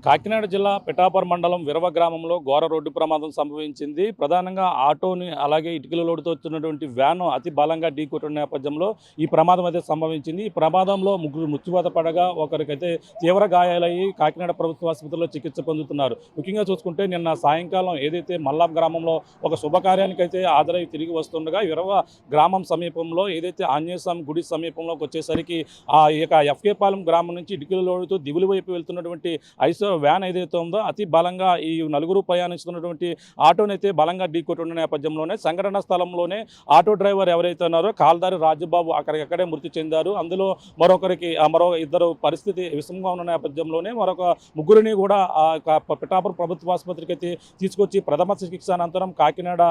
కాకినాడ జిల్లా పిఠాపురం మండలం విరవ గ్రామంలో ఘోర రోడ్డు ప్రమాదం సంభవించింది. ప్రధానంగా ఆటోని అలాగే ఇటుకల లోడుతో వచ్చినటువంటి వ్యాను అతి బలంగా ఢీకొట్టిన నేపథ్యంలో ఈ ప్రమాదం అయితే సంభవించింది. ఈ ప్రమాదంలో ముగ్గురు మృత్యువాత పడగా ఒకరికైతే తీవ్ర గాయాలయ్యి కాకినాడ ప్రభుత్వ ఆసుపత్రిలో చికిత్స పొందుతున్నారు. ముఖ్యంగా చూసుకుంటే నిన్న సాయంకాలం ఏదైతే మల్లాం గ్రామంలో ఒక శుభకార్యానికైతే హాజరై తిరిగి వస్తుండగా విరవ గ్రామం సమీపంలో ఏదైతే ఆంజనేయ స్వామి గుడి సమీపంలోకి వచ్చేసరికి ఎఫ్కే పాలెం గ్రామం నుంచి ఇటుకల లోడుతో దిగులు వైపు వెళ్తున్నటువంటి ఐసో వ్యాన్ ఏదైతే ఉందో అతి బలంగా ఈ నలుగురు ప్రయాణిస్తున్నటువంటి ఆటోనైతే బలంగా ఢీకొట్టిన నేపథ్యంలోనే సంఘటన స్థలంలోనే ఆటో డ్రైవర్ ఎవరైతే ఉన్నారో కాల్దారి రాజుబాబు అక్కడికక్కడే మృతి చెందారు. అందులో మరో ఇద్దరు పరిస్థితి విషమంగా ఉన్న నేపథ్యంలోనే మరొక ముగ్గురిని కూడా పిఠాపురం ప్రభుత్వ ఆసుపత్రికి అయితే తీసుకొచ్చి ప్రథమ చికిత్స అనంతరం కాకినాడ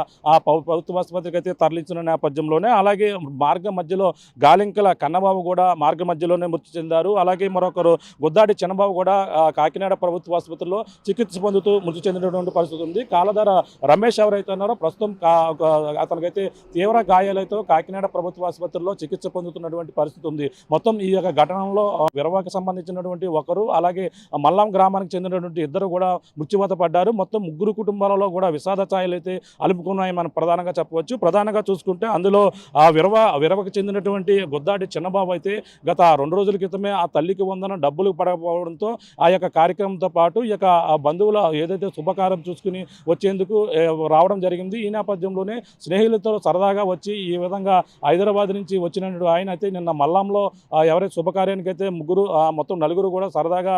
ప్రభుత్వ ఆసుపత్రికి అయితే తరలించిన నేపథ్యంలోనే అలాగే మార్గం మధ్యలో గాలింకల కన్నబాబు కూడా మార్గ మధ్యలోనే మృతి చెందారు. అలాగే మరొకరు గుద్దాడి చిన్నబాబు కూడా కాకినాడ ప్రభుత్వ ఆసుపత్రిలో చికిత్స పొందుతూ మృతి చెందినటువంటి పరిస్థితి ఉంది. కాలధార రమేష్ ఎవరైతే ఉన్నారో ప్రస్తుతం అతనికైతే తీవ్ర గాయాలతో కాకినాడ ప్రభుత్వ ఆసుపత్రిలో చికిత్స పొందుతున్నటువంటి పరిస్థితి ఉంది. మొత్తం ఈ యొక్క ఘటనలో విరవకు సంబంధించినటువంటి ఒకరు అలాగే మల్లాం గ్రామానికి చెందినటువంటి ఇద్దరు కూడా మృత్యువాత పడ్డారు. మొత్తం ముగ్గురు కుటుంబాలలో కూడా విషాద ఛాయలు అయితే అలుపుకున్నాయి మనం ప్రధానంగా చెప్పవచ్చు. ప్రధానంగా చూసుకుంటే అందులో విరవకు చెందినటువంటి గుద్దాడి చిన్నబాబు అయితే గత 2 రోజుల క్రితమే ఆ తల్లికి వందన డబ్బులు పడకపోవడంతో ఆ యొక్క కార్యక్రమంతో పాటు ఈ యొక్క బంధువుల ఏదైతే శుభకార్యం చూసుకుని వచ్చేందుకు రావడం జరిగింది. ఈ నేపథ్యంలోనే స్నేహితులతో సరదాగా వచ్చి ఈ విధంగా హైదరాబాద్ నుంచి వచ్చినటువంటి ఆయన అయితే నిన్న మల్లంలో ఎవరైతే శుభకార్యానికి అయితే మొత్తం నలుగురు కూడా సరదాగా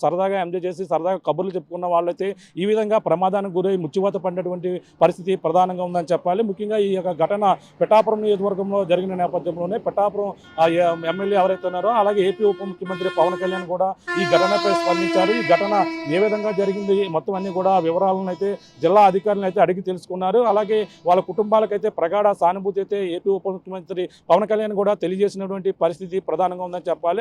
సరదాగా ఎంజాయ్ చేసి సరదాగా కబుర్లు చెప్పుకున్న వాళ్ళైతే ఈ విధంగా ప్రమాదానికి గురై మృత్యువాత పడినటువంటి పరిస్థితి ప్రధానంగా ఉందని చెప్పాలి. ముఖ్యంగా ఈ యొక్క ఘటన పిఠాపురం నియోజకవర్గంలో జరిగిన నేపథ్యంలోనే పిఠాపురం ఎమ్మెల్యే ఎవరైతే ఉన్నారో అలాగే ఏపీ ఉప ముఖ్యమంత్రి పవన్ కళ్యాణ్ కూడా ఈ ఘటనపై స్పందించారు. ఈ ఘటన ఏ విధంగా జరిగింది మొత్తం అన్ని కూడా వివరాలను అయితే జిల్లా అధికారులను అయితే అడిగి తెలుసుకున్నారు. అలాగే వాళ్ళ కుటుంబాలకైతే ప్రగాఢ సానుభూతి అయితే ఏపీ ఉప ముఖ్యమంత్రి పవన్ కళ్యాణ్ కూడా తెలియజేసినటువంటి పరిస్థితి ప్రధానంగా ఉందని చెప్పాలి.